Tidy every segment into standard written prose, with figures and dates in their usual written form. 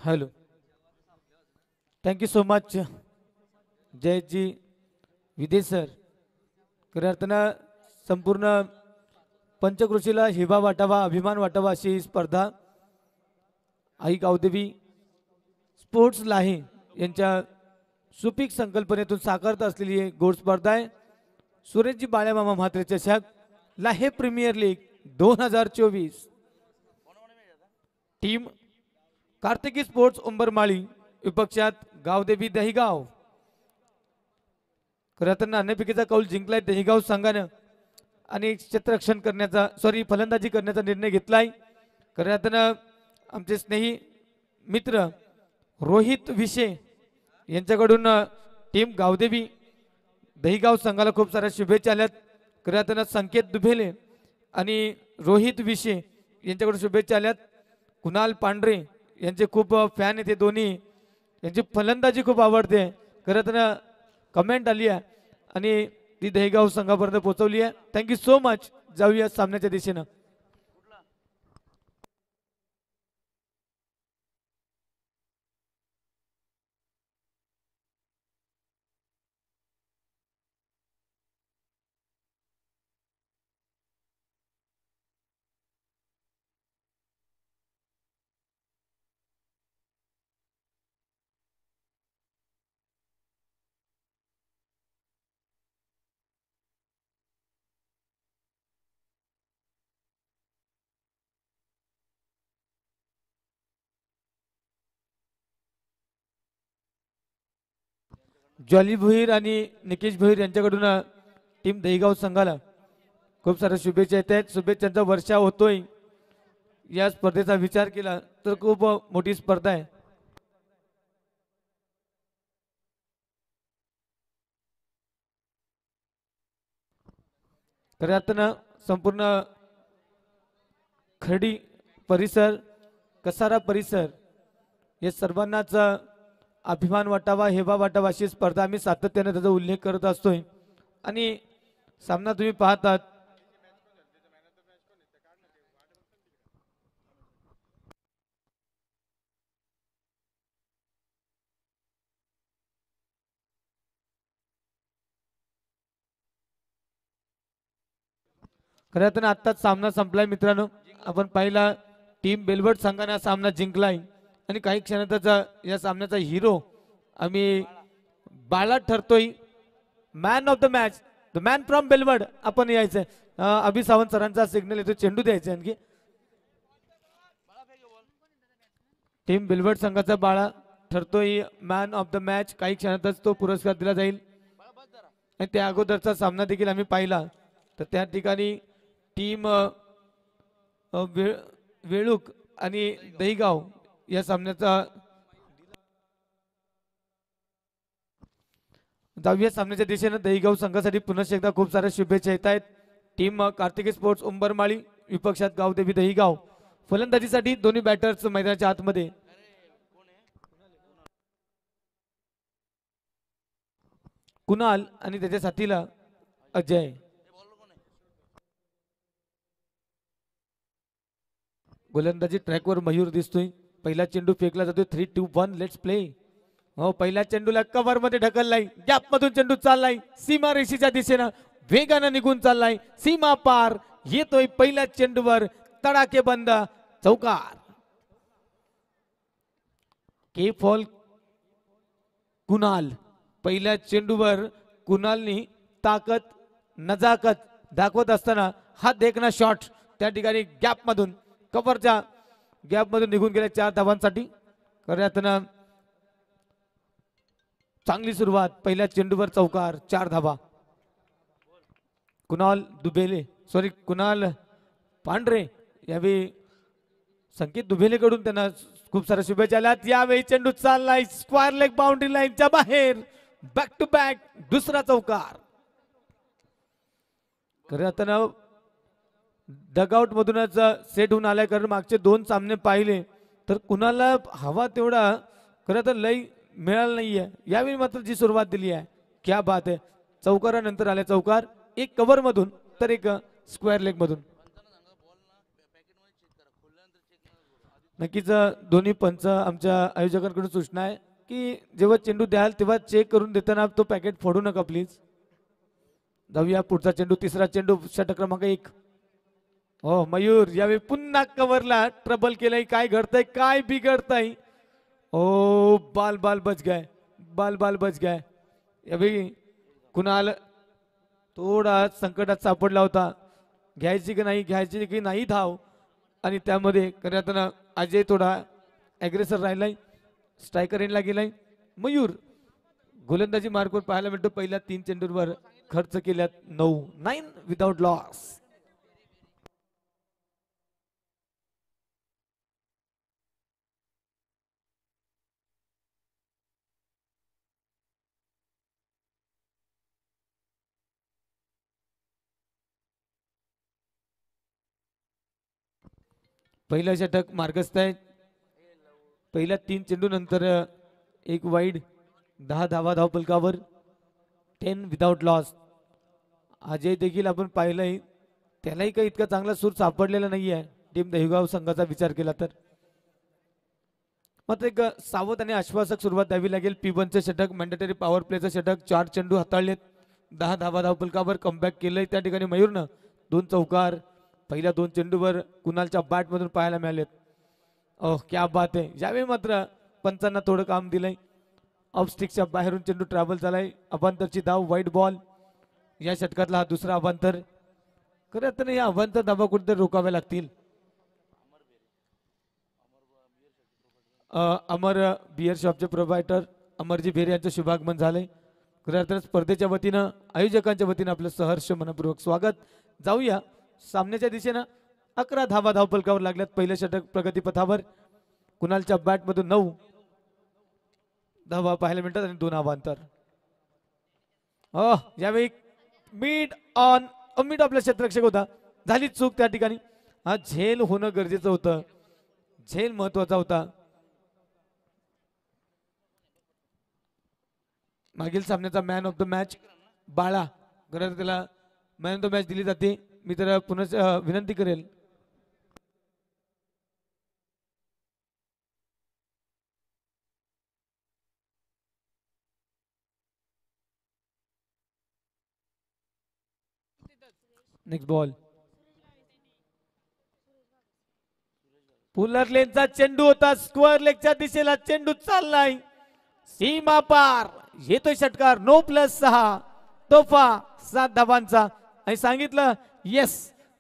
Hello, thank you so much Jayji Vide sir. खऱ्या अर्थानं संपूर्ण पंचकृषीला हिबा वाटावा, अभिमान वाटावा अशी ही स्पर्धा आई गावदेवी स्पोर्ट्स लाही यांच्या सुपीक संकल्पनेतून साकारत असलेली एक गोड स्पर्धा आहे. सुरेशजी बाळ्यामामा म्हात्रे चषक Lahe premier league 2024. Team Kartiki sports Umbarmali विपक्षात गावदेवी दहिगाव. खरं तर नाणेफेकीचा कौल जिंकलाय दहिगाव संघानं आणि क्षेत्ररक्षण करण्याचा फलंदाजी करण्याचा निर्णय घेतलाय. खऱ्या अर्थानं आमचे स्नेही मित्र रोहित विशे यांच्याकडून टीम गावदेवी दहिगाव संघाला खूप साऱ्या शुभेच्छा आल्यात. खऱ्या अर्थानं संकेत दुभेले आणि रोहित विशे यांच्याकडून शुभेच्छा आल्यात. कुणाल पांढरे यांचे खूप फॅन आहेत, दोन्ही यांची फलंदाजी खूप आवडते. खरं तर कमेंट आली आहे आणि ती दहिगाव संघापर्यंत पोहोचवली आहे. Thank you so much. जाऊया सामन्याच्या दिशेनं. जॉली भोईर आणि निकेश भोईर यांच्याकडून टीम दहिगाव संघाला खूप साऱ्या शुभेच्छा येत आहेत. शुभेच्छांचा वर्षा होतोय. या स्पर्धेचा विचार केला तर खूप मोठी स्पर्धा आहे. खऱ्या अर्थानं संपूर्ण खर्डी परिसर, कसारा परिसर या सर्वांनाच अभिमान वाटावा, हेवा वाटावा अशी स्पर्धा आम्ही सातत्याने त्याचा उल्लेख करत असतोय. आणि सामना तुम्ही पाहतात खऱ्या अर्थानं आत्ताच सामना संपलाय मित्रांनो. आपण पाहिला टीम बेलवड संघाने सामना जिंकलाय आणि काही क्षणातच या सामन्याचा हिरो आम्ही बाळा ठरतोय. Man of the match, the man from Belwad आपण यायचंय. अभि सावंत सरांचा सिग्नल येतो, चेंडू द्यायचा आणखी. टीम बेलवड संघाचा बाळा ठरतोय मॅन ऑफ द मॅच. काही क्षणातच तो पुरस्कार दिला जाईल. आणि त्या अगोदरचा सामना देखील आम्ही पाहिला तर त्या ठिकाणी टीम वेळूक आणि दहिगाव या सामन्याचा दहाव्या सामन्याच्या दिशेने दहिगाव संघासाठी पुन्हा एकदा खूप साऱ्या शुभेच्छा येत आहेत. टीम कार्तिकी स्पोर्ट्स उंबरमाळी विपक्षात गावदेवी दहिगाव. फलंदाजीसाठी दोन्ही बॅटर्स मैदानाच्या आतमध्ये. कुणाल आणि त्याच्या साथीला अजय. गोलंदाजी ट्रॅकवर मयूर दिसतोय. पहिला चेंडू फेकला जातोय. 3-2-1 लेट्स प्ले. हो, पहिल्या चेंडूला कव्हर मध्ये ढकललाय. गॅप मधून चेंडू चाललाय सीमा रेषेच्या दिशेनं, वेगानं निघून चाललाय. सीमा पार येतोय. पहिल्या चेंडूवर तडाके बंद चौकार. के फॉल कुणाल. पहिल्या चेंडूवर कुणालनी ताकद नजाकत दाखवत असताना हा देखना शॉट त्या ठिकाणी गॅप मधून, कव्हरच्या गॅप मधून निघून गेल्या 4 धावांसाठी. खऱ्या चांगली सुरुवात. पहिल्या चेंडूवर चौकार, 4 धावा. कुणाल पांढरे यावेळी संकेत दुबेलेकडून त्यांना खूप साऱ्या शुभेच्छा आल्यात. यावेळी चेंडू चाललाय स्क्वायर लेग बाउंड्री लाईनच्या बाहेर. बॅक टू बॅक दुसरा चौकार. खरं आता डगआउट मधूनच सेट होऊन आलाय. कारण मागचे 2 सामने पाहिले तर कुणाला हवा तेवढा खरं तर लय मिळाला नाहीये. यावेळी मात्र जी सुरुवात दिली आहे क्या बात आहे. चौकारानंतर आले चौकार. एक कव्हर मधून तर एक स्क्वेअर लेग मधून. नक्कीच दोन्ही पंच आमच्या आयोजकांकडून सूचना आहे की जेव्हा चेंडू द्याल तेव्हा चेक करून देताना तो पॅकेट फोडू नका प्लीज. जाऊया पुढचा चेंडू, तिसरा चेंडू षटक क्रमांक 1. हो मयूर यावेळी पुन्हा कव्हरला ट्रबल केलंय. काय घडतंय, काय बिघडतंय. ओ बाल बाल बच गए, बाल बाल बच गए. यावेळी कुणाल थोडा संकटात सापडला होता. घ्यायची की नाही, घ्यायची की नाही धाव. आणि त्यामध्ये करण्यात अजय थोडा ॲग्रेसर राहिलाय. स्ट्रायकर एंडला गेलाय. मयूर गोलंदाजी मार्कवर पाहायला मिळतो. पहिल्या 3 चेंडूंवर खर्च केल्यात 9 विदाउट लॉस. पहिलं षटक मार्गस्थ आहे. पहिल्या 3 चेंडू नंतर एक वाईड, 10 धावा धावफलकावर, 10 विदाउट लॉस. अजय देखील आपण पाहिलंय, त्यालाही काही इतका चांगला सूर सापडलेला नाही आहे टीम दहिगाव संघाचा विचार केला तर. मात्र एक सावध आणि आश्वासक सुरुवात द्यावी लागेल. P1चे षटक, मॅन्डेटरी पॉवर प्लेचं षटक, 4 चेंडू हाताळलेत, 10 धावा धावफलकावर कमबॅक केलंय. त्या ठिकाणी मयूरनं 2 चौकार पहिल्या 2 चेंडूवर कुणालच्या बॅटमधून पाहायला मिळालेत. ओह क्या बात आहे. यावेळी मात्र पंचांना थोडं काम दिलंय. ऑफ स्टिकच्या बाहेरून चेंडू ट्रॅव्हल झालाय. अभांतरची धाव, व्हाईट बॉल. या षटकातला हा दुसरा अभांतर. खरं तर या अभांतर धावा कुठेतरी रोकाव्या लागतील. अमर बियर शॉपचे प्रोव्हायडर अमरजी भेरे यांचं शुभागमन झालंय. खरं तर स्पर्धेच्या वतीनं, आयोजकांच्या वतीनं आपलं सहर्ष मनपूर्वक स्वागत. जाऊया सामन्याच्या दिशेनं. 11 धावा धावफलकावर लागल्यात. पहिलं षटक प्रगतीपथावर. कुणालच्या बॅटमधून 9 धावा पाहायला मिळतात आणि 2 अभांतर. यावेळी मिड आपला क्षेत्ररक्षक होता. झाली चूक त्या ठिकाणी. हा झेल होणं गरजेचं होतं. झेल महत्वाचा होता. मागील सामन्याचा मॅन ऑफ द मॅच बाळा, खरं त्याला मॅन ऑफ द मॅच दिली जाते. मी तर पुन्हा विनंती करेल. Next ball. पुलर लेनचा चेंडू होता. स्क्वेअर लेगच्या दिशेला चेंडू चाललाय. सीमा पार येतोय षटकार. 9+6 तोफा 7 धावांचा. आणि सांगितलं येस,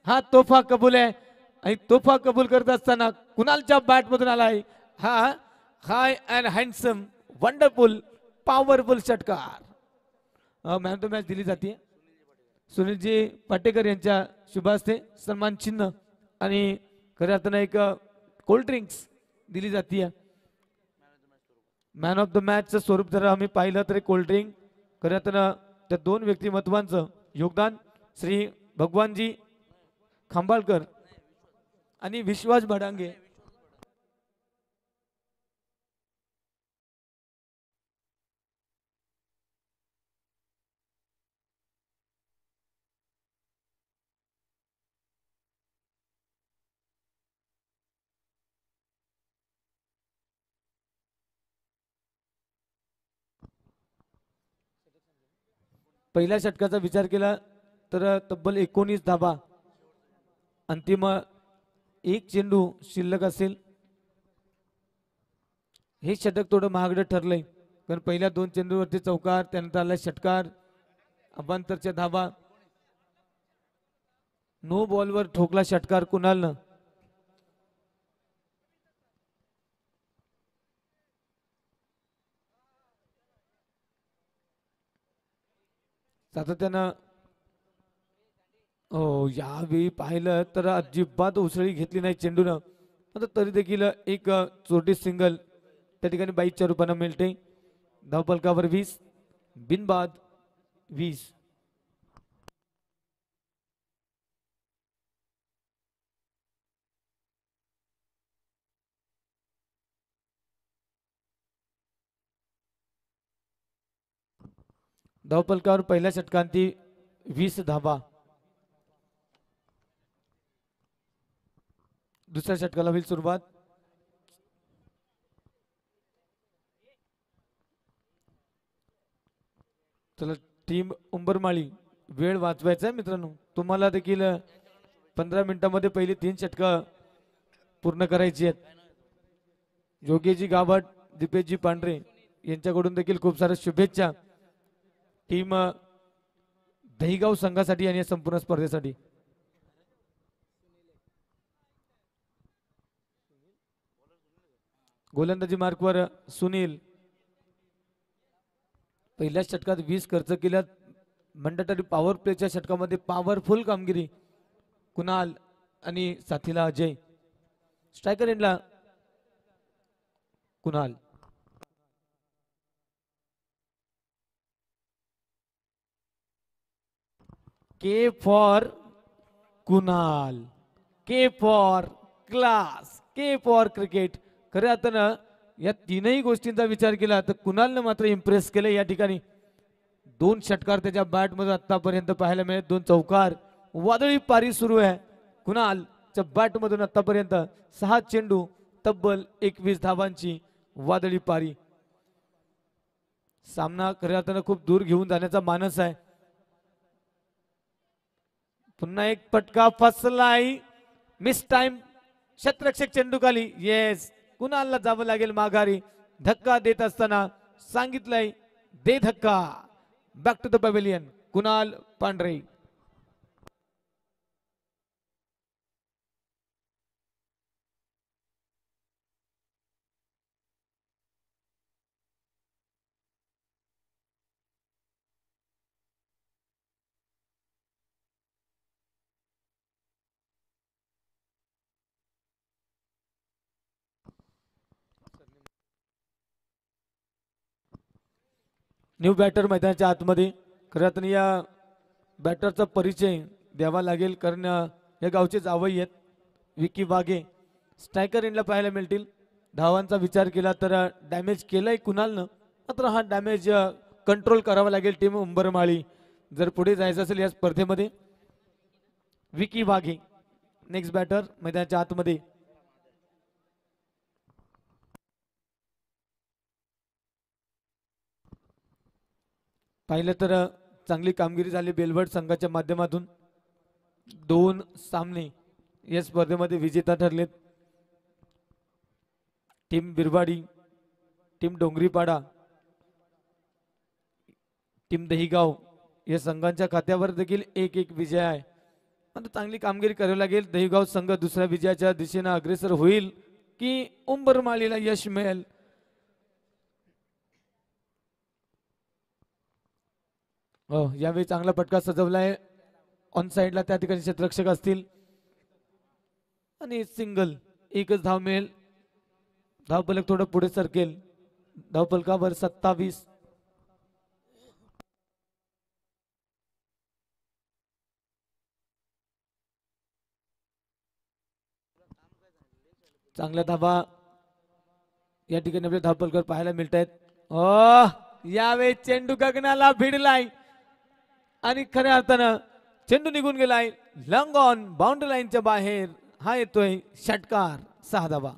हा तोफा कबूल आहे. आणि तोफा कबूल करत असताना कुणालच्या बॅट मधून आलाय हा हाय अँड हँडसम वंडरफुल पॉवरफुल षटकार. मॅन ऑफ द मॅच दिली जाते सुनीलजी पाटेकर यांच्या शुभास्ते सन्मान चिन्ह आणि खऱ्या अर्थानं एक कोल्ड ड्रिंक्स दिली जाते. मॅन ऑफ द मॅचचं स्वरूप जर आम्ही पाहिलं तर कोल्ड ड्रिंक. खऱ्या अर्थानं त्या 2 व्यक्तिमत्वांचं योगदान श्री भगवानजी खांबाळकर आणि विश्वास भडांगे. पहिल्या षटकाचा विचार केला तर तब्बल 19 धावा. अंतिम 1 चेंडू शिल्लक असेल. हे षटक थोडं महागडं ठरलंय कारण पहिल्या 2 चेंडूवरती चौकार, त्यानंतर आला षटकार, अभांतरच्या धावा. नो बॉलवर ठोकला षटकार कुणालनं. सातत्यानं यावेळी पाहिलं तर अजिबात उसळी घेतली नाही चेंडूनं. तरी देखील एक चोटी सिंगल त्या ठिकाणी 22च्या रूपानं मिळते. धावफलकावर 20, बिनबाद 20. धावफलकावर पहिल्या षटकांती 20 धावा. दुसऱ्या षटकाला होईल सुरुवात. चला टीम उंबरमाळी वेळ वाचवायचा आहे मित्रांनो, तुम्हाला देखील 15 मिनिटांमध्ये पहिली 3 षटकं पूर्ण करायची आहेत. योगेशजी गाभट, दीपेशजी पांढरे यांच्याकडून देखील खूप साऱ्या शुभेच्छा टीम दहीगाव संघासाठी आणि या संपूर्ण स्पर्धेसाठी. गोलंदाजी मार्कवर सुनील पहिल्या षटकात 20 खर्च केल्यात. मंडटरी पॉवर प्लेच्या षटकामध्ये पॉवरफुल कामगिरी कुणाल आणि साथीला अजय. स्ट्रायकर एंडला Kunal. K for Kunal, K for class, K for cricket. खरं आता ना या तीनही गोष्टींचा विचार केला तर कुणालनं मात्र इम्प्रेस केलं या ठिकाणी. 2 षटकार त्याच्या बॅट मध्ये आतापर्यंत पाहायला मिळेल, 2 चौकार. वादळी पारी सुरू आहे कुणालच्या बॅट मधून आतापर्यंत. 6 चेंडू तब्बल 21 धावांची वादळी पारी. सामना खऱ्या अर्थानं खूप दूर घेऊन जाण्याचा मानस आहे. पुन्हा एक फटका फसलाय, मिस टाइम. क्षेत्ररक्षक चेंडू खाली. येस, कुणालला जावं लागेल माघारी. धक्का देत असताना सांगितलंय दे धक्का. Back to the pavilion Kunal Pandhare. New batter मैदानाच्या आतमध्ये. खरं अर्थानं या बॅटरचा परिचय द्यावा लागेल कारण या गावचे जावई आहेत विकी वाघे. स्ट्रायकर एंडला पाहायला मिळतील. धावांचा विचार केला तर डॅमेज केलंय कुणालनं, मात्र हा डॅमेज कंट्रोल करावा लागेल टीम उंबरमाळी जर पुढे जायचं असेल या स्पर्धेमध्ये. विकी वाघे नेक्स्ट बॅटर मैदानाच्या आतमध्ये. पाहिलं तर चांगली कामगिरी झाली बेलवड संघाच्या माध्यमातून. 2 सामने या स्पर्धेमध्ये विजेता ठरलेत. Team Birwadi, team Dongripada, team Dahigaon या संघांच्या खात्यावर देखील 1-1 विजय आहे. आता चांगली कामगिरी करावी लागेल. दहीगाव संघ दुसऱ्या विजयाच्या दिशेने अग्रेसर होईल की उंबरमाळीला यश मिळेल. यावेळी चांगला पटका सजवलाय ऑन साइडला, त्या ठिकाणी क्षेत्ररक्षक असतील आणि सिंगल. एकच धाव मिळेल. धावफलक थोडं पुढे सरकेल. धावफलकावर 27. चांगल्या धावा या ठिकाणी आपल्या धावफलकावर पाहायला मिळत आहेत. यावेळी चेंडू गगनाला भिडलाय आणि खऱ्या अर्थानं चेंडू निघून गेलाय लॉंग ऑन बाउंड्री लाईनच्या बाहेर. हा येतोय षटकार. 6 धावा.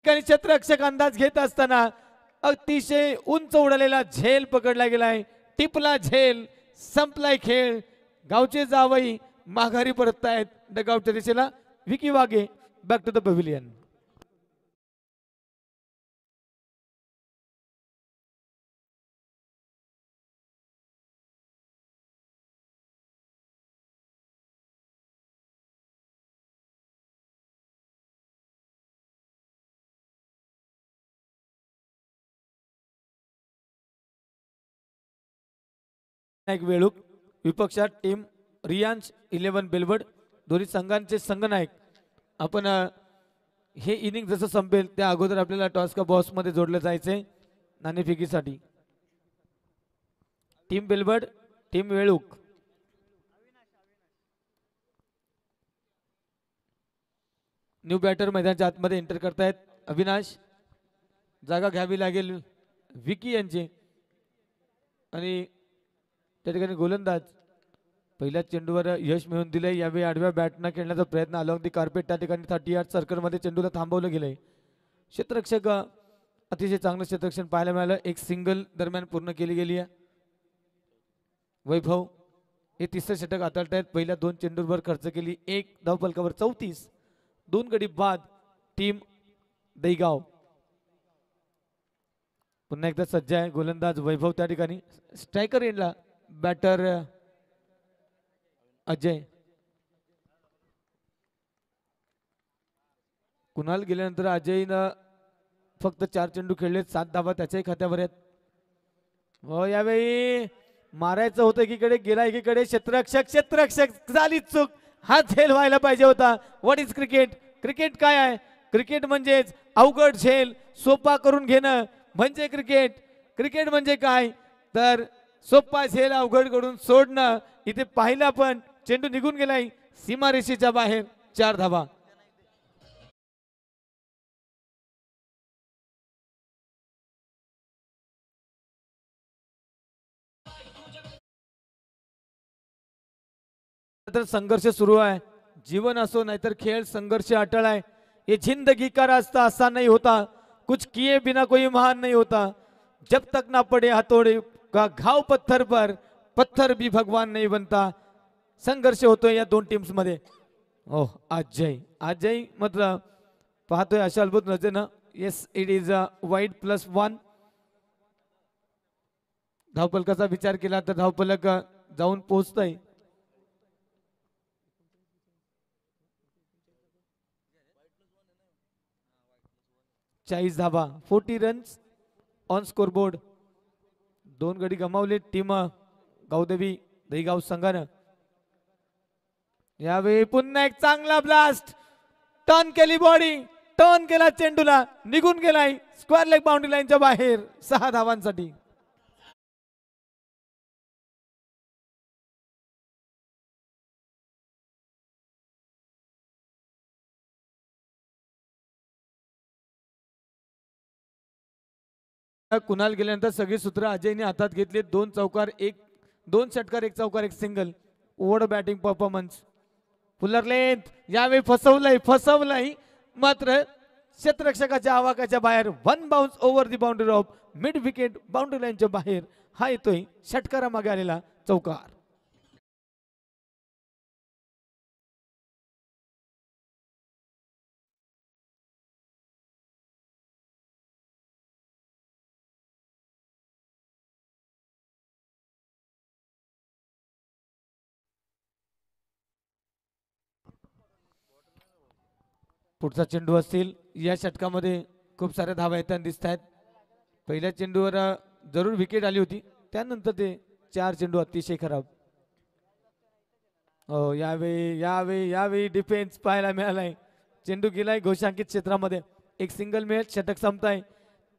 ठिकाणी क्षेत्ररक्षक अंदाज घेत असताना अतिशय उंच उडालेला झेल पकडला गेलाय. टिपला झेल, संपलाय खेळ. गावचे जावई माघारी परततायत डगआउटच्या दिशेला. Vicky Wage back to the pavilion. नायक वेळूक विपक्षात टीम रियांश 11 बेलवड. दोन्ही संघांचे संघनायक. आपण हे इनिंग जसं संपेल त्या अगोदर आपल्याला टॉस का बॉस मध्ये जोडलं जायचंय नाणेफेकीसाठी. Team Belwad, team Veluk. New batter मैदानाच्या आतमध्ये एंटर करतायत अविनाश. जागा घ्यावी लागेल विकी यांची. आणि त्या ठिकाणी गोलंदाज पहिल्या चेंडूवर यश मिळवून दिले. यावेळी आडव्या बॅटनं खेळण्याचा प्रयत्न अलॉंग दी कार्पेट त्या ठिकाणी 30 यार्ड सर्कलमध्ये चेंडूला थांबवलं गेलंय. क्षेत्ररक्षक अतिशय चांगलं क्षेत्ररक्षण पाहायला मिळालं. एक सिंगल दरम्यान पूर्ण केली गेली आहे. वैभव हे तिसरं षटक हाताळतायत. पहिल्या 2 चेंडूवर खर्च केली. 1 धावफलकावर 34. 2 गडी बाद टीम दैगाव. पुन्हा एकदा सज्ज आहे गोलंदाज वैभव त्या ठिकाणी. स्ट्रायकर एंडला बॅटर अजय. कुणाल गेल्यानंतर अजयनं फक्त 4 चेंडू खेळले. 7 धावा त्याच्याही खात्यावर आहेत. व यावेळी मारायचं होतं एकीकडे, गेला एकीकडे. क्षेत्ररक्षक झाली चूक. हा झेल व्हायला पाहिजे होता. What is cricket? क्रिकेट काय आहे? क्रिकेट म्हणजेच अवघड झेल सोपा करून घेणं म्हणजे क्रिकेट. क्रिकेट म्हणजे काय तर सोपा झेल अवघड करून सोडणं. इथे पाहिलं आपण चेंडू निघून गेलाय सीमारेषेच्या बाहेर. 4 धावा. तर संघर्ष सुरू आहे. जीवन असो नाहीतर खेळ, संघर्ष अटळ आहे. ये जिंदगी का रास्ता आसा नहीं होता, कुछ किए बिना कोई महान नहीं होता. जब तक ना पड़े हथौड़े का घाव पत्थर पर, पत्थर भी भगवान नहीं बनता. संघर्ष होतोय या 2 टीम्स मध्ये. ओह अजय मतलब पाहतोय अशा अद्भुत नजरेनं. Yes it is a wide +1. धावफलकाचा विचार केला तर धावफलक जाऊन पोहोचतय. 40 धावा, 40 रन्स ऑन स्कोरबोर्ड. 2 गडी गमावले टीम गावदेवी दहीगाव संघानं. यावेळी पुन्हा एक चांगला ब्लास्ट. टर्न केली बॉडी, टर्न केला चेंडूला, निघून गेलाय स्क्वेअर लेग बाउंड्री लाईनच्या बाहेर. 6 धावांसाठी. कुणाल गेल्यानंतर सगळी सूत्र अजयने हातात घेतले. 2 चौकार, 2 षटकार, 1 चौकार, 1 single. Over batting performance. Fuller length यावेळी फसवलंय मात्र क्षेत्ररक्षकाच्या आवाकाच्या बाहेर. 1 bounce over the boundary of mid wicket boundary लाईनच्या बाहेर. हा येतोय षटकारामागे आलेला चौकार. पुढचा चेंडू असतील. या षटकामध्ये खूप साऱ्या धावा येताना दिसत आहेत. पहिल्या चेंडूवर जरूर विकेट आली होती, त्यानंतर ते 4 चेंडू अतिशय खराब. हो यावेळी डिफेन्स पाहायला मिळालाय. चेंडू गेलाय घोषांकित क्षेत्रामध्ये. 1 सिंगल मिळेल. षटक संपताय.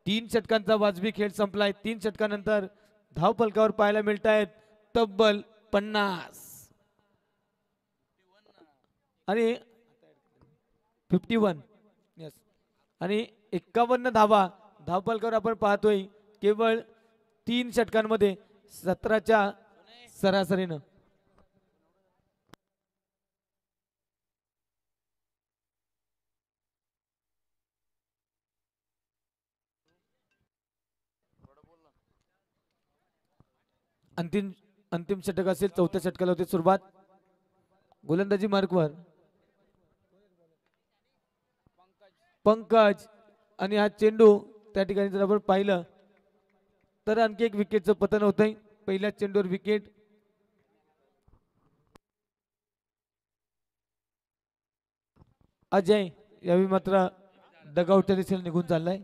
3 षटकांचा वाजवी खेळ संपलाय. 3 षटकानंतर धाव फलकावर पाहायला मिळत आहेत तब्बल 50 आणि 51 यस आणि 51 धावा धावफलकावर आपण पाहतोय केवळ 3 षटकांमध्ये 17च्या सरासरीनं. अंतिम अंतिम षटक असेल, चौथ्या षटकाला होते सुरुवात. गोलंदाजी मार्कवर पंकज आणि हा चेंडू त्या ठिकाणी जर आपण पाहिलं तर आणखी एक विकेटचं पतन होतंय. पहिल्या चेंडूवर विकेट. अजय यावेळी मात्र डगआउटच्या दिशेने निघून चाललाय.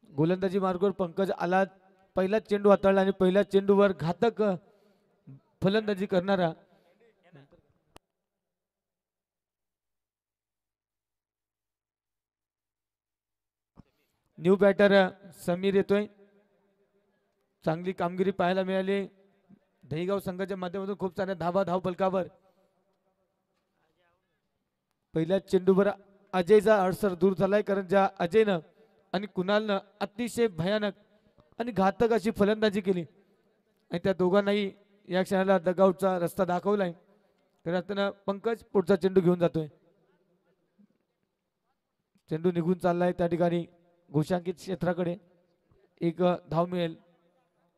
गोलंदाजी मार्गावर पंकज आला. पहिला चेंडू हाताळला आणि पहिल्या चेंडूवर घातक फलंदाजी करणारा न्यू बॅटर समीर येतोय. चांगली कामगिरी पाहायला मिळाली. दहीगाव संघाच्या माध्यमातून खूप साऱ्या धाव फलकावर. पहिल्या चेंडूवर अजयचा अडसर दूर झालाय, कारण ज्या अजयनं आणि कुणालनं अतिशय भयानक आणि घातक अशी फलंदाजी केली आणि त्या दोघांनाही या क्षणाला डगआउटचा रस्ता दाखवलाय. तर आता पंकज पुढचा चेंडू घेऊन जातोय. चेंडू निघून चाललाय त्या ठिकाणी घोषांकित क्षेत्राकडे. एक धाव मिळेल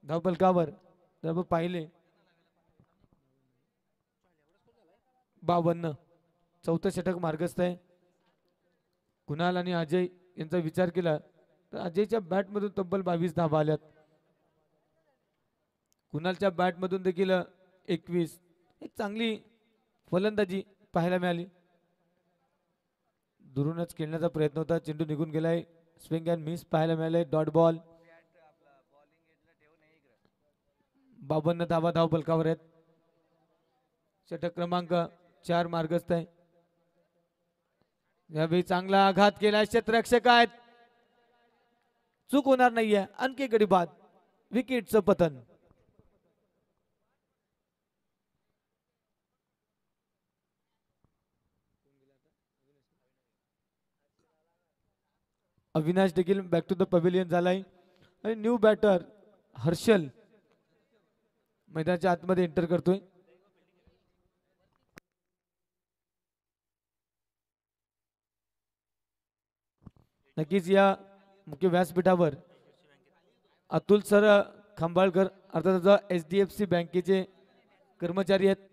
धावफलकावर. जर आपण पाहिले 52. चौथं षटक मार्गस्थ आहे. कुणाल आणि अजय यांचा विचार केला तर अजयच्या बॅटमधून तब्बल 22 धावा आल्यात. कुणालच्या बॅटमधून देखील 21. एक चांगली फलंदाजी पाहायला मिळाली. दुरूनच खेळण्याचा प्रयत्न होता. चेंडू निघून गेलाय. स्विंग अँड मिस पाहायला मिळाले. Dot ball. 52 धावा धाव फलकावर आहेत. षटक क्रमांक 4 मार्गस्थ आहे. यावेळी चांगला आघात केलाय. क्षेत्ररक्षक आहेत. चूक होणार नाहीये. आणखी गडी बाद. विकेटचं पतन. अविनाश देखील बॅक टू द पवेलियन झालाय आणि न्यू बॅटर हर्षल मैदानाच्या आतमध्ये एंटर करतोय. नक्कीच या मुख्य व्यासपीठावर अतुल सर खंबाळकर अर्थात HDFC बँकेचे कर्मचारी आहेत.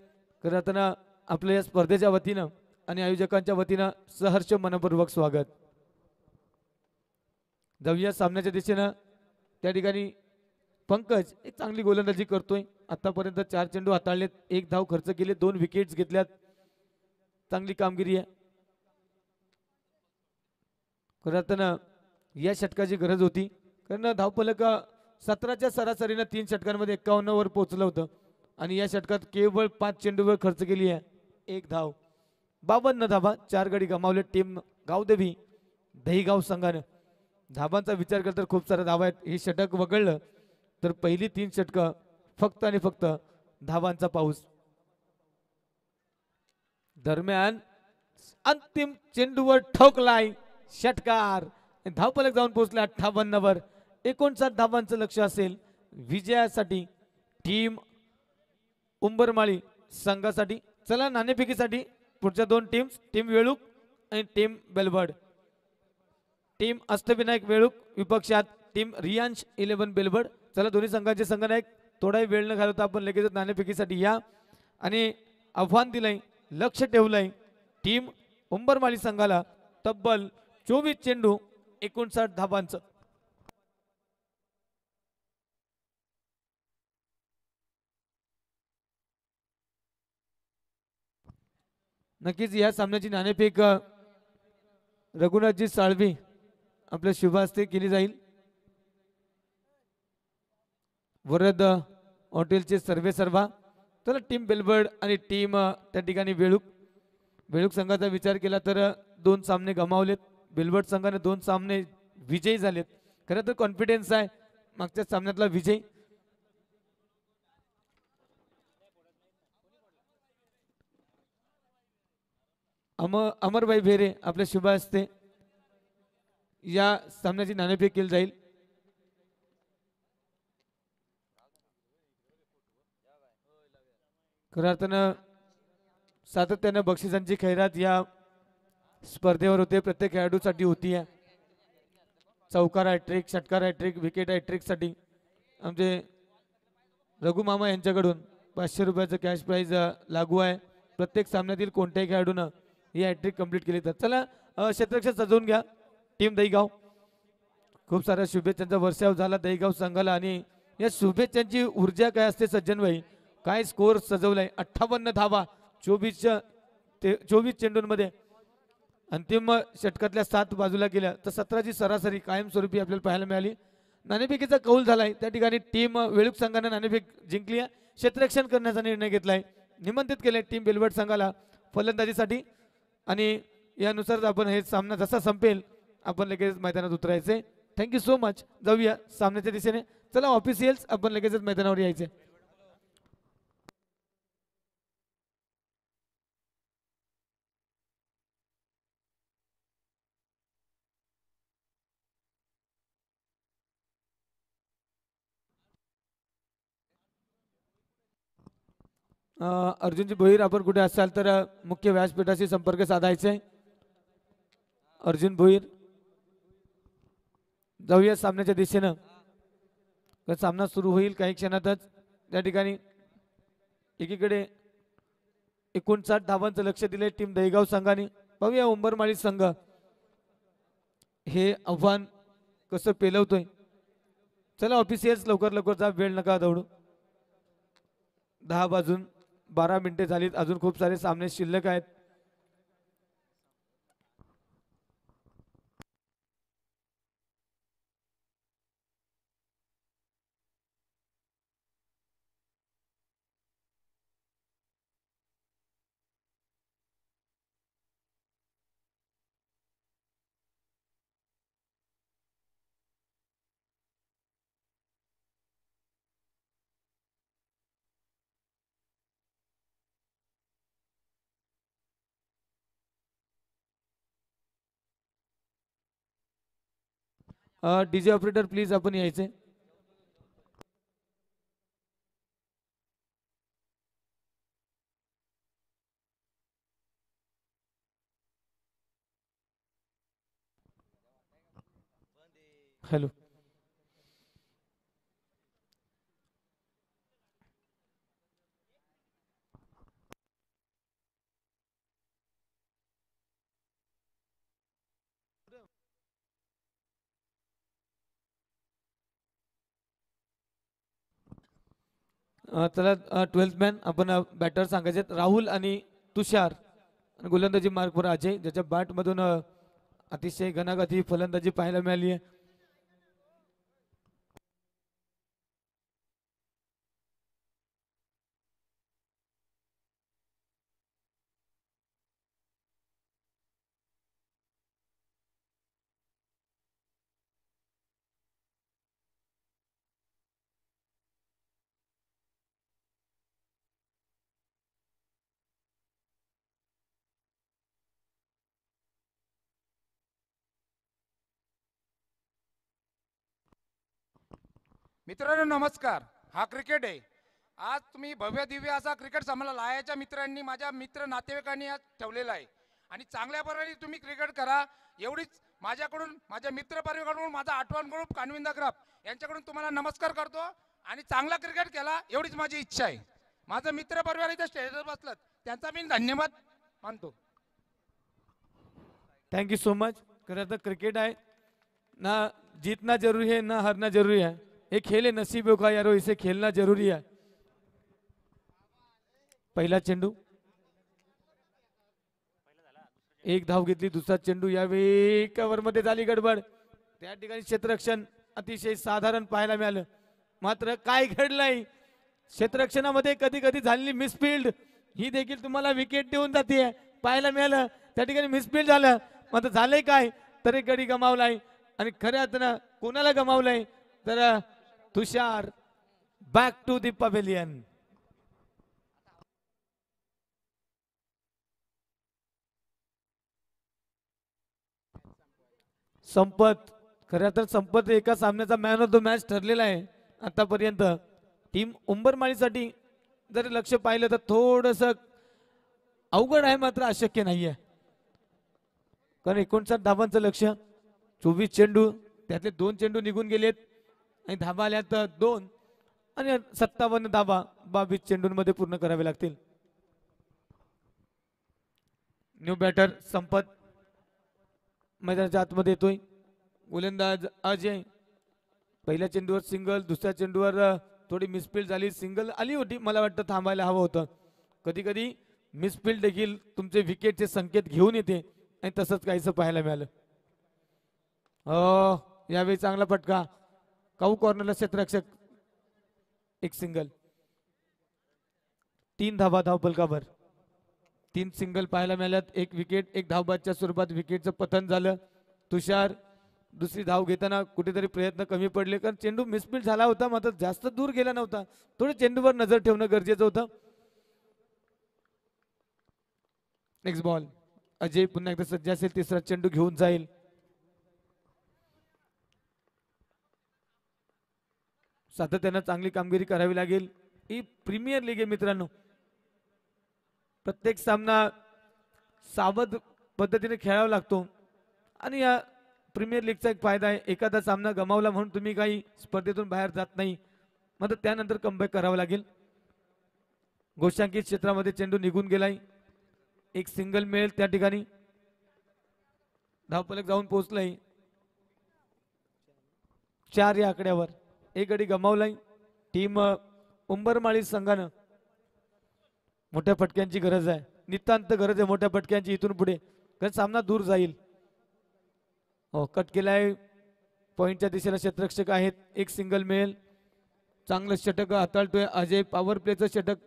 खरं आपल्या या स्पर्धेच्या वतीनं आणि आयोजकांच्या वतीनं सहर्ष मनपूर्वक स्वागत. जाऊया सामन्याच्या दिशेनं. त्या ठिकाणी पंकज एक चांगली गोलंदाजी करतोय. आतापर्यंत 4 चेंडू हाताळलेत, 1 धाव खर्च केले, 2 विकेट्स घेतल्यात. चांगली कामगिरी आहे. खरं या षटकाची गरज होती, कारण धावफलक 17च्या सरासरीनं 3 षटकांमध्ये 51 वर पोहोचलं होतं आणि या षटकात केवळ 5 चेंडूवर खर्च केली आहे, 1 धाव. 52 धावा, 4 गडी गमावले. टीम गावदेवी दहीगाव संघानं. धाबांचा विचार केला तर खूप साऱ्या धावा आहेत. हे षटक वगळलं तर पहिली 3 षटकं फक्त आणि फक्त धावांचा पाऊस. दरम्यान अंतिम चेंडूवर ठोकलाय षटकार. धावफलक जाऊन पोहोचले 58 वर. 59 धावांचं लक्ष असेल विजयासाठी टीम उंबरमाळी संघासाठी. चला नाणेफेकीसाठी पुढच्या 2 टीम्स, टीम वेळूक आणि टीम बेलबड. टीम अष्टविनायक वेळूक विपक्षात टीम रियांश 11 बेलबड. चला दोन्ही संघांचे संघनायक थोडाही वेळ न घालवता आपण लगेच नाणेफेकीसाठी या आणि आव्हान दिलंय, लक्ष ठेवलंय टीम उंबरमाळी संघाला तब्बल 24 चेंडू 59 धावांचं. नक्कीच या सामन्याची नाणेफेक रघुनाथजी साळवी आपल्या शुभ हस्ते केली जाईल. वरद हॉटेलचे सर्वेसर्वा. तर टीम बेलबर्ड आणि टीम त्या ठिकाणी वेळूक संघाचा विचार केला तर 2 सामने गमावलेत. बेलबर्ड संघाने 2 सामने विजयी झालेत. खरं तर कॉन्फिडन्स आहे मागच्या सामन्यातला विजय. अमरभाई भेरे आपल्या शुभ हस्ते या सामन्याची नाणेफेक केली जाईल. खऱ्या अर्थानं सातत्यानं बक्षिसांची खैरात या स्पर्धेवर होते, प्रत्येक खेळाडूसाठी होती. चौकार हॅट्रिक, षटकार हॅट्रिक, विकेट हॅट्रिकसाठी आमचे रघु मामा यांच्याकडून 500 रुपयाचं कॅश प्राईज लागू आहे. प्रत्येक सामन्यातील कोणत्याही खेळाडूनं ही हॅट्रिक कंप्लीट केली तर चला क्षेत्ररक्षण सजवून घ्या टीम दहीगाव. खूप साऱ्या शुभेच्छांचा वर्षाव झाला दहीगाव संघाला आणि या शुभेच्छांची ऊर्जा काय असते सज्जनभाई. काय स्कोर सजवलाय 58 धावा 24 चेंडूंमध्ये. अंतिम षटकातल्या 7 बाजूला गेल्या तर 17ची सरासरी कायमस्वरूपी आपल्याला पाहायला मिळाली. नाणेफेकीचा कौल झालाय त्या ठिकाणी टीम वेळूक संघाने नाणेफेक जिंकली आहे. क्षेत्ररक्षण करण्याचा निर्णय घेतलाय. निमंत्रित केले टीम बेलवट संघाला फलंदाजीसाठी आणि यानुसार आपण हे सामना जसा संपेल आपण लगेच मैदानात उतरायचे. Thank you so much. जाऊया सामन्याच्या दिशेने. चला ऑफिशियल्स आपण लगेचच मैदानावर यायचे. अर्जुनजी भोईर आपण कुठे असाल तर मुख्य व्यासपीठाशी संपर्क साधायचे. अर्जुन भोईर जाऊया सामन्याच्या दिशेनं. सामना सुरू होईल काही क्षणातच. त्या ठिकाणी एकीकडे 59 धावांचं लक्ष दिले टीम दहीगाव संघाने. पाहूया उंबरमाळी संघ हे आव्हान कसं पेलवतोय. चला ऑफिशियल्स लवकर लवकर जा, वेळ नका दौडू. 10 वाजून 12 मिनिटे झालीत. अजून खूप सारे सामने शिल्लक आहेत. डीजे ऑपरेटर प्लीज आपण यायचे. हॅलो चला 12th मॅन आपण बॅटर सांगायचे राहुल आणि तुषार आणि गोलंदाजी मार्कवर अजय ज्याच्या बॅटमधून अतिशय घनागती फलंदाजी पाहायला मिळाली आहे. मित्रांनो नमस्कार. हा क्रिकेट आहे. आज तुम्ही भव्य दिव्य असा क्रिकेट सामना लायाच्या मित्रांनी माझ्या मित्र नातेवाईकांनी आज ठेवलेला आहे आणि चांगल्या प्रकारे तुम्ही क्रिकेट करा एवढीच माझ्याकडून माझ्या मित्र परिवाराकडून माझा आठवण ग्रुप कानविंदा ग्रुप यांच्याकडून तुम्हाला नमस्कार करतो आणि चांगला क्रिकेट केला एवढीच माझी इच्छा आहे. माझा मित्र परिवार इथे स्टेजवर बसलात त्यांचा मी धन्यवाद मानतो. Thank you so much. खरं तर क्रिकेट आहे ना, जीतना जरूरी है ना हारना जरूरी है. ये खेल है नसीबों का यारो, इसे खेलना जरूरी है. पहिला चेंडू, एक धाव घेतली. दुसरा चेंडू यावेळी कव्हर मध्ये झाली गडबड. त्या ठिकाणी क्षेत्ररक्षण अतिशय साधारण पाहायला मिळालं. मात्र काय घडलंय क्षेत्ररक्षणामध्ये कधी कधी झालेली मिसफिल्ड ही देखील तुम्हाला विकेट देऊन जाते पाहायला मिळालं. त्या ठिकाणी मिसफिल्ड झालं. मात्र झालंय काय तर एक गडी गमावलाय आणि खऱ्या अर्थानं कोणाला गमावलंय तर Tushar. Back to the pavilion. संपत, खऱ्या तर संपत एका सामन्याचा मॅन ऑफ द मॅच ठरलेला आहे आतापर्यंत. टीम उंबरमाळीसाठी जर लक्ष पाहिलं तर थोडस अवघड आहे मात्र अशक्य नाहीये. कारण 59 धावांचं लक्ष, 24 चेंडू, त्यातले 2 चेंडू निघून गेलेत आणि धाबा आल्यात 2 आणि 57 धाबा 22 चेंडूंमध्ये पूर्ण करावे लागतील. न्यू बॅटर संपत मैदानाच्या आतमध्ये येतोय. गोलंदाज अजय पहिल्या चेंडूवर सिंगल, दुसऱ्या चेंडूवर थोडी मिसफील्ड झाली, सिंगल आली होती, मला वाटतं थांबायला हवं होतं. कधी कधी मिसफील्ड देखील तुमचे विकेटचे संकेत घेऊन येते आणि तसंच काहीसं पाहायला मिळालं. यावेळी चांगला फटका, काऊ कॉर्नरला क्षेत्ररक्षक, एक सिंगल, 3 धाबा धावफलकावर, 3 सिंगल पाहायला मिळाल्यात, एक विकेट, एक धावबादच्या स्वरूपात विकेटचं पतन झालं. तुषार दुसरी धाव घेताना कुठेतरी प्रयत्न कमी पडले, कारण चेंडू मिसफील्ड झाला होता, मात्र जास्त दूर गेला नव्हता. थोडं चेंडूवर नजर ठेवणं गरजेचं होतं. नेक्स्ट बॉल, अजय पुन्हा एकदा सज्ज असेल, तिसरा चेंडू घेऊन जाईल. सातत्यानं चांगली कामगिरी करावी लागेल. ही प्रीमियर लीग आहे मित्रांनो, प्रत्येक सामना सावध पद्धतीने खेळावा लागतो आणि या प्रीमियर लीगचा एक फायदा आहे, एखादा सामना गमावला म्हणून तुम्ही काही स्पर्धेतून बाहेर जात नाही, मात्र त्यानंतर कमबॅक करावं लागेल. गोशांकित क्षेत्रामध्ये चेंडू निघून गेलाय, एक सिंगल मिळेल त्या ठिकाणी. धावफलक जाऊन पोहोचलाय 4 या आकड्यावर, एक गडी गमावलाय. टीम उंबरमाळी संघानं मोठ्या फटक्यांची गरज आहे, नितांत गरज आहे मोठ्या फटक्यांची इथून पुढे, कारण सामना दूर जाईल. हो, कट केलाय, पॉइंटच्या दिशेला क्षेत्ररक्षक आहेत, एक सिंगल मिळेल. चांगलं षटक हाताळतोय अजय, पॉवर प्लेचं षटक,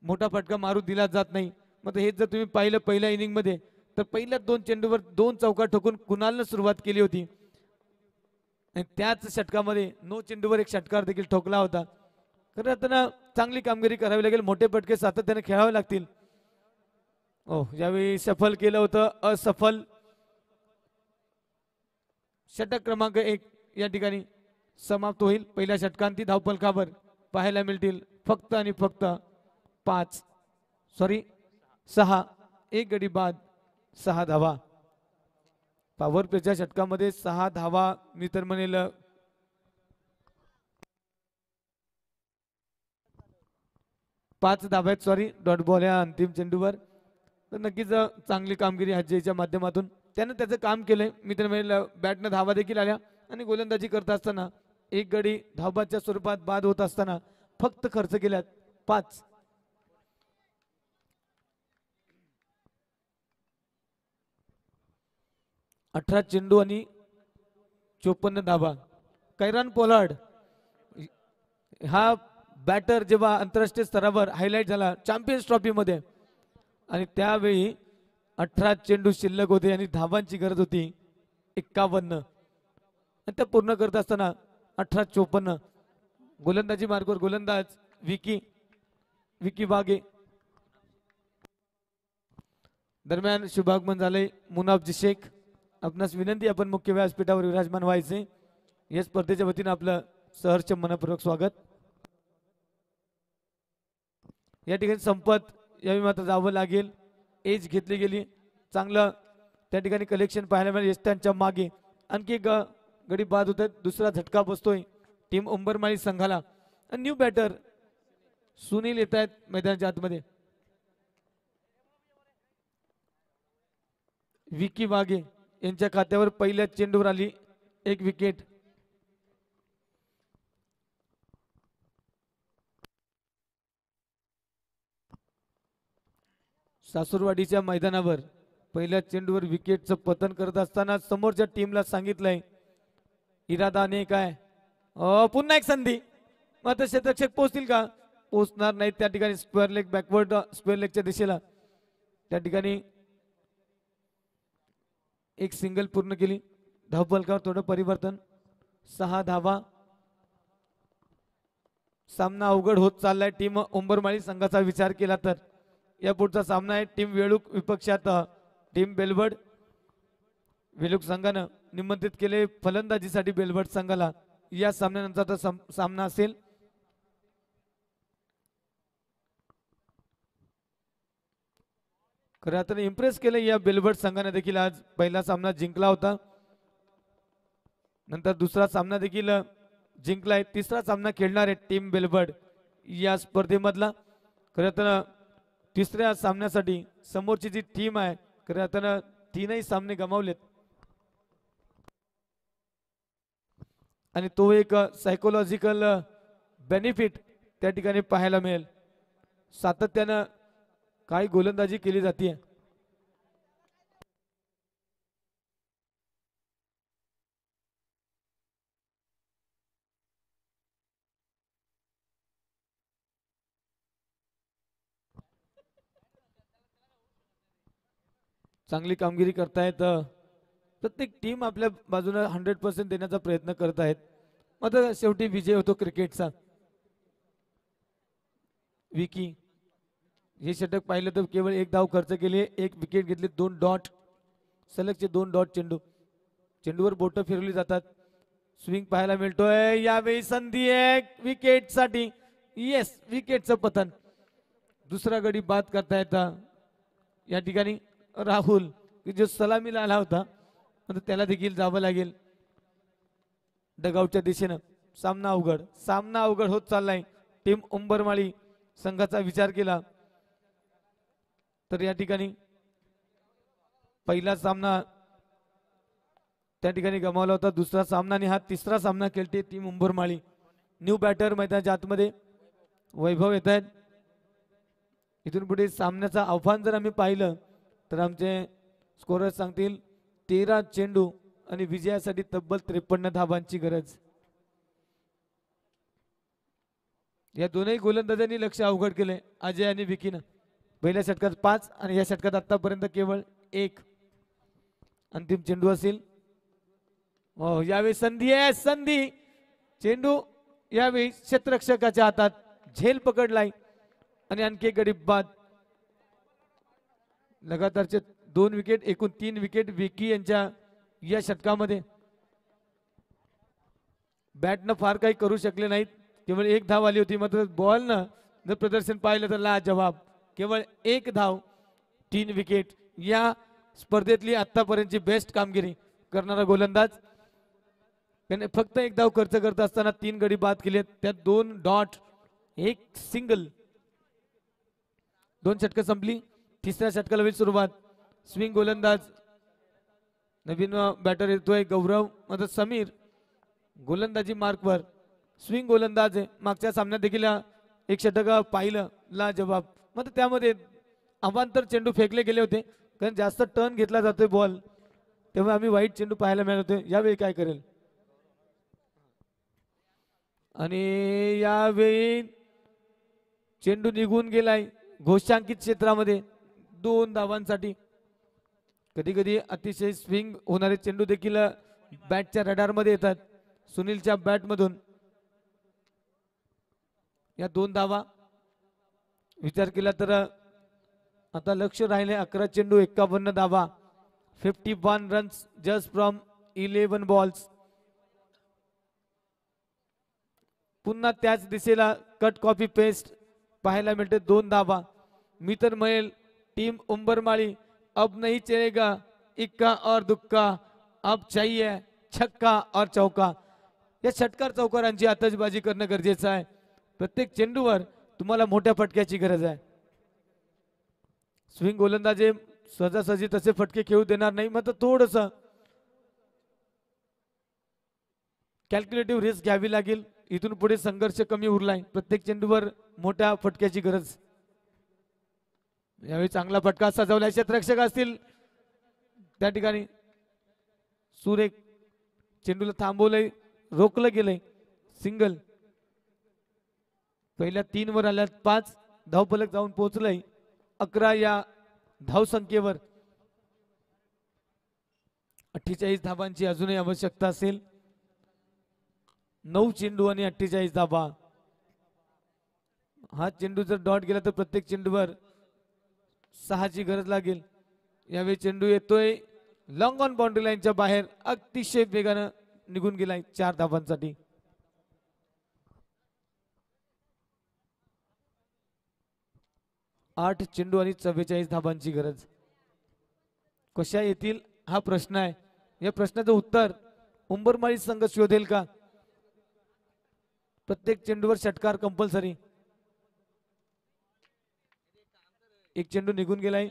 मोठा फटका मारू दिला जात नाही. मग हेच जर तुम्ही पाहिलं पहिल्या इनिंग मध्ये, तर पहिल्या 2 चेंडूवर 2 चौका ठोकून कुणालनं सुरुवात केली होती आणि त्याच षटकामध्ये 9 चेंडूवर एक षटकार देखील ठोकला होता. तर आता चांगली कामगिरी करावी लागेल, मोठे फटके सातत्याने खेळावे लागतील. यावेळी सफल केलं होतं, असफल. षटक क्रमांक 1 या ठिकाणी समाप्त होईल. पहिल्या षटकांती धावफलकावर पाहायला मिळतील फक्त आणि फक्त 6, एक गडी बाद, 6 धावा. पॉवर प्लेच्या षटकामध्ये 6 धावा, मी तर म्हणेल 5 धावा आहेत, सॉरी, डॉट बॉल या अंतिम चेंडूवर. तर नक्कीच चांगली कामगिरी अजयच्या माध्यमातून त्यानं त्याचं काम केलंय. मी तर म्हणेल बॅटनं धावा देखील आल्या आणि गोलंदाजी करत असताना एक गडी धावबादच्या स्वरूपात बाद होत असताना फक्त खर्च केल्यात 5. अठरा चेंडू आणि 54 धावा. कैरान पोलार्ड हा बॅटर जेव्हा आंतरराष्ट्रीय स्तरावर हायलाइट झाला चॅम्पियन्स ट्रॉफी मध्ये, आणि त्यावेळी 18 चेंडू शिल्लक होते आणि धावांची गरज होती 51, आणि त्या पूर्ण करत असताना 18-54 गोलंदाजी मार्गावर गोलंदाज विकी वागे. दरम्यान शुभागमन झाले मुनाफजी शेख. आपणास विनंती, आपण मुख्य व्यासपीठावर विराजमान व्हायचे. या स्पर्धेच्या वतीनं आपलं सहर्ष मनपूर्वक स्वागत. या ठिकाणी संपत यावेळी मात्र जावं लागेल, एज घेतली गेली, चांगलं त्या ठिकाणी कलेक्शन पाहायला मिळेल. यष्टांच्या मागे आणखी एक गडी बाद होत आहेत, दुसरा झटका बसतोय टीम उंबरमाळी संघाला. न्यू बॅटर सुनील येत आहेत मैदानाच्या आतमध्ये. विकी वागे यांच्या खात्यावर पहिल्या चेंडूवर आली एक विकेट. सासूरवाडीच्या मैदानावर पहिल्या चेंडूवर विकेटचं पतन करत असताना समोरच्या टीमला सांगितलंय इरादा अनेक आहे. पुन्हा एक संधी, मात्र क्षेत्ररक्षक पोहोचतील का? पोहोचणार नाही. त्या ठिकाणी स्क्वेअर लेग, बॅकवर्ड स्क्वेअर लेगच्या दिशेला त्या ठिकाणी एक सिंगल पूर्ण केली. धावफलकावर थोडं परिवर्तन, 6 धावा. सामना अवघड होत चाललाय टीम उंबरमाळी संघाचा विचार केला तर. या पुढचा सामना आहे टीम वेळूक विपक्षात टीम बेलवड. वेळूक संघानं निमंत्रित केले फलंदाजीसाठी बेलवड संघाला. या सामन्यानंतरचा सामना असेल. खरं तर इम्प्रेस केलं या बेलवड संघाने देखील. आज पहिला सामना जिंकला होता. नंतर दुसरा सामना देखील जिंकलाय. तिसरा सामना खेळणार आहे टीम बेलबर्ड या स्पर्धेमधला. खरं तर तिसऱ्या सामन्यासाठी समोरची जी टीम आहे खरं तर तीनही सामने गमावलेत आणि तो एक सायकोलॉजिकल बेनिफिट त्या ठिकाणी पाहायला मिळेल. सातत्यानं काही गोलंदाजी केली जाते. चांगली कामगिरी करतायत. प्रत्येक टीम आपल्या बाजूने 100% देण्याचा प्रयत्न करत आहेत. मात्र शेवटी विजय होतो क्रिकेटचा. विकी हे षटक पाहिलं तर केवळ एक धाव खर्च केली, एक विकेट घेतली, 2 डॉट, सलगचे 2 डॉट. चेंडूवर बोट फिरवली जातात. स्विंग पाहायला मिळतोय. यावेळी संधी आहे विकेटसाठी. येस, विकेटचं पतन. दुसरा गडी बाद करता येता या ठिकाणी राहुल जो सलामीला आला होता त्याला देखील जावं लागेल डगआउटच्या दिशेनं. सामना अवघड होत चाललाय. टीम उंबरमाळी संघाचा विचार केला तर या ठिकाणी पहिला सामना त्या ठिकाणी गमावला होता. दुसरा सामना आणि हा तिसरा सामना खेळते टीम उंबरमाळी. न्यू बॅटर मैदानाच्या आतमध्ये वैभव येत आहेत. इथून पुढे सामन्याचं आव्हान जर आम्ही पाहिलं तर आमचे स्कोरर सांगतील 13 चेंडू आणि विजयासाठी तब्बल 53 धावांची गरज. या दोनही गोलंदाजांनी लक्ष अवघड केले अजय आणि विकीनं. पहिल्या षटकात 5 आणि या षटकात आतापर्यंत केवळ 1. अंतिम चेंडू असेल. यावेळी संधी आहे. संधी चेंडू यावेळी क्षेत्ररक्षकाच्या हातात. झेल पकडलाय आणि आणखी एक गडी बाद. लगातारचे 2 विकेट, एकूण 3 विकेट विकी यांच्या या षटकामध्ये. बॅटनं फार काही करू शकले नाहीत. केवळ 1 धाव आली होती. मात्र बॉलनं जर प्रदर्शन पाहिलं तर लाजवाब. केवळ 1 धाव, 3 विकेट. या स्पर्धेतली आतापर्यंतची बेस्ट कामगिरी करणारा गोलंदाज. त्याने फक्त 1 धाव खर्च करत असताना 3 गडी बाद केले. त्यात 2 डॉट, 1 सिंगल. 2 षटकं संपली. तिसऱ्या षटकाला होईल सुरुवात. स्विंग गोलंदाज नवीन बॅटर येतोय गौरव. मात्र समीर गोलंदाजी मार्कवर. स्विंग गोलंदाज आहे. मागच्या सामन्यात देखील 1 षटक पाहिलं लाजवाब. मात्र त्यामध्ये अवांतर चेंडू फेकले गेले होते कारण जास्त टर्न घेतला जातोय बॉल, तेव्हा आम्ही वाईट चेंडू पाहायला मिळत होते. यावेळी काय करेल आणि यावेळी चेंडू निघून गेलाय घोषांकित क्षेत्रामध्ये 2 धावांसाठी. कधी कधी अतिशय स्विंग होणारे चेंडू देखील बॅटच्या रडारमध्ये येतात. सुनीलच्या बॅटमधून या 2 धावा. विचार केला तर आता लक्ष राहिले 11 चेंडू 51 धावा. 51 रन्स जस्ट फ्रॉम 11 बॉल्स. पुन्हा त्याच दिशेला कट कॉपी पेस्ट पाहायला मिळते. 2 धावा. मी तर म्हणेल टीम उंबरमाळी अब नहीं चलेगा इक्का और दुक्का, अब चाहिए छक्का और चौका. या षटकार चौकारांची आतषबाजी करणं गरजेचं आहे. प्रत्येक चेंडूवर तुम्हाला मोठ्या फटक्याची गरज आहे. स्विंग गोलंदाजे सहजासहजी तसे फटके खेळू देणार नाही. मात्र थोडस कॅल्क्युलेटिव्ह रिस्क घ्यावी लागेल. इथून पुढे संघर्ष कमी उरलाय. प्रत्येक चेंडूवर मोठ्या फटक्याची गरज. यावेळी चांगला फटका सजवलाय. क्षेत्ररक्षक असतील त्या ठिकाणी. सुरेख चेंडूला थांबवलंय, रोखलं गेलंय. सिंगल. पहिल्या 3 वर आल्यात 5. धावफलक जाऊन पोहोचलंय 11 या धावसंख्येवर. 48 धावांची अजूनही आवश्यकता असेल. 9 चेंडू आणि 48 धावा. हा चेंडू जर डॉट गेला तर प्रत्येक चेंडूवर 6 ची गरज लागेल. यावेळी चेंडू येतोय लॉंग ऑन बाउंड्री लाईनच्या बाहेर. अतिशय वेगानं निघून गेलाय 4 धावांसाठी. आठ चेंडू आणि 44 धावांची गरज. कशा येतील हा प्रश्न आहे. या प्रश्नाचं उत्तर उंबरमाळी संघ शोधेल का? प्रत्येक चेंडूवर षटकार कंपल्सरी. एक चेंडू निघून गेलाय.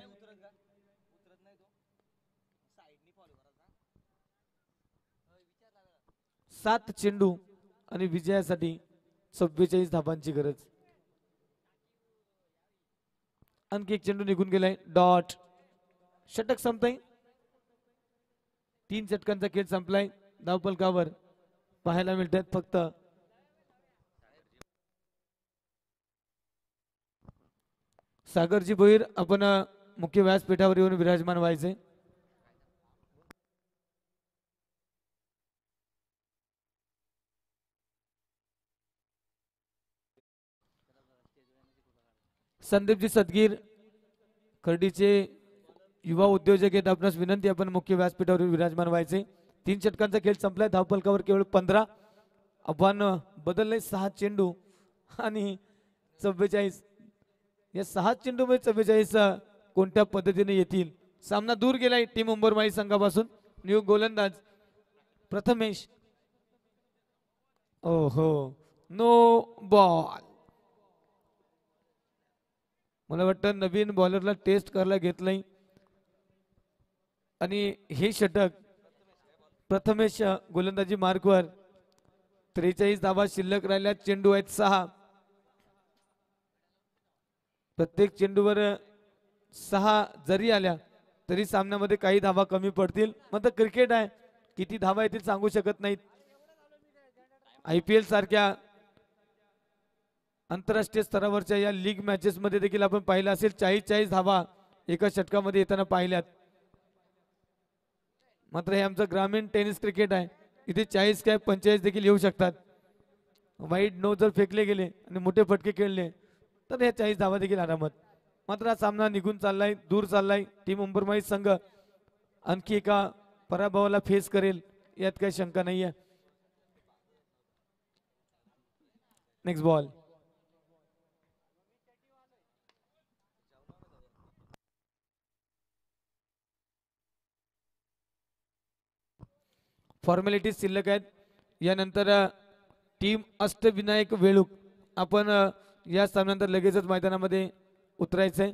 7 चेंडू आणि विजयासाठी 44 धाबांची गरज. आणखी एक चेंडू निघून गेलाय. डॉट. षटक संपतंय. 3 षटकांचा खेळ संपलाय. धावफलकावर पाहायला मिळतात फक्त सागरजी भोईर. आपण मुख्य व्यासपीठावर येऊन विराजमान व्हायचे. संदीपजी सदगीर खर्डीचे युवा उद्योजक आहेत. आपणास विनंती, आपण मुख्य व्यासपीठावर विराजमान व्हायचे. 3 षटकांचा खेळ संपलाय. धावफलकावर केवळ 15. आव्हान बदलले. 6 चेंडू आणि 44. या 6 चेंडू मध्ये 44 कोणत्या पद्धतीने येतील? सामना दूर गेलाय टीम उंबरमाळी संघापासून. न्यू गोलंदाज प्रथमेश. ओहो, नो बॉल. मला वाटतं नवीन बॉलरला टेस्ट करायला घेतलंय आणि हे षटक प्रथमेश गोलंदाजी मार्कवर. 43 धावा शिल्लक राहिल्या. चेंडू आहेत 6. प्रत्येक चेंडूवर 6 जरी आल्या तरी सामन्यामध्ये काही धावा कमी पडतील. मात्र क्रिकेट आहे, किती धावा येतील सांगू शकत नाहीत. IPL सारख्या आंतरराष्ट्रीय स्तरावरच्या या लीग मॅचेस मध्ये देखील आपण पाहिलं असेल 40 धावा एका षटकामध्ये येताना पाहिल्यात. मात्र हे आमचं ग्रामीण टेनिस क्रिकेट आहे, इथे 40 काय 45 देखील येऊ शकतात. वाईड नो जर फेकले गेले आणि मोठे फटके खेळले तर हे 40 धावा देखील आरामात. मात्र हा सामना निघून चाललाय, दूर चाललाय. टीम उंबरमाळी संघ आणखी एका पराभवाला फेस करेल यात काही शंका नाहीये. Next ball. फॉर्मॅलिटी शिल्लक आहेत. यानंतर टीम अष्टविनायक वेळूक आपण या सामन्यानंतर लगेचच मैदानामध्ये उतरायचंय,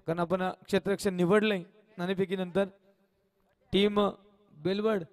कारण आपण क्षेत्ररक्षण निवडलंय नाणेफेकी नंतर. टीम बेलवड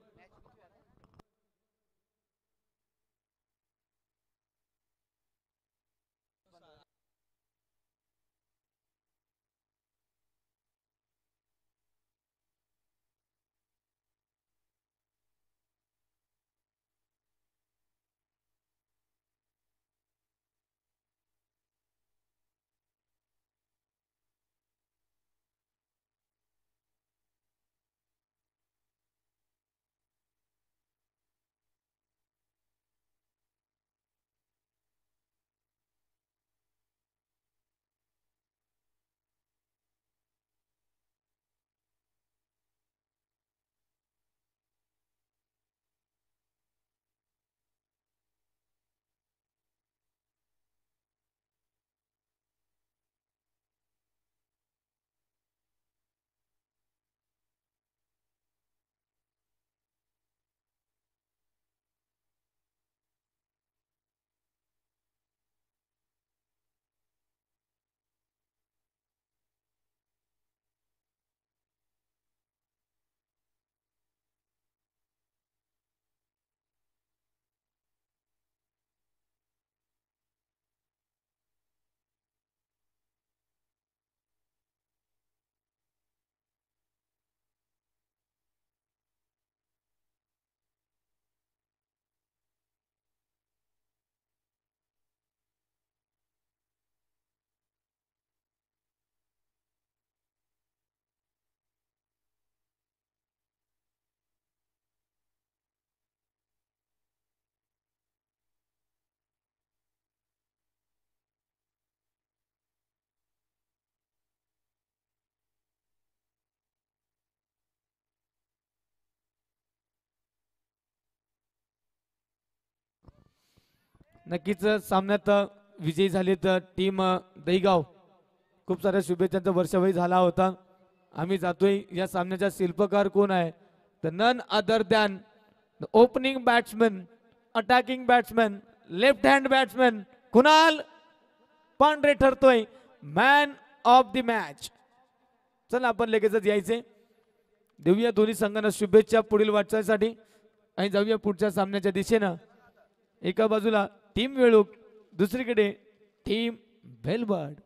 नक्कीच सामन्यात विजयी झाले तर टीम दहीगाव. खूप साऱ्या शुभेच्छांचा वर्षावही झाला होता. आम्ही जातोय. या सामन्याचा शिल्पकार कोण आहे तर none other than opening batsman, attacking batsman, left hand batsman Kunal Pandhare ठरतोय मॅन ऑफ द मॅच. चला आपण लगेचच यायचे, देऊया दोन्ही संघांना शुभेच्छा पुढील वाटचालीसाठी आणि जाऊया पुढच्या सामन्याच्या दिशेनं. एका बाजूला टीम वेळूक, दुसरीकडे टीम बेलबर्ड.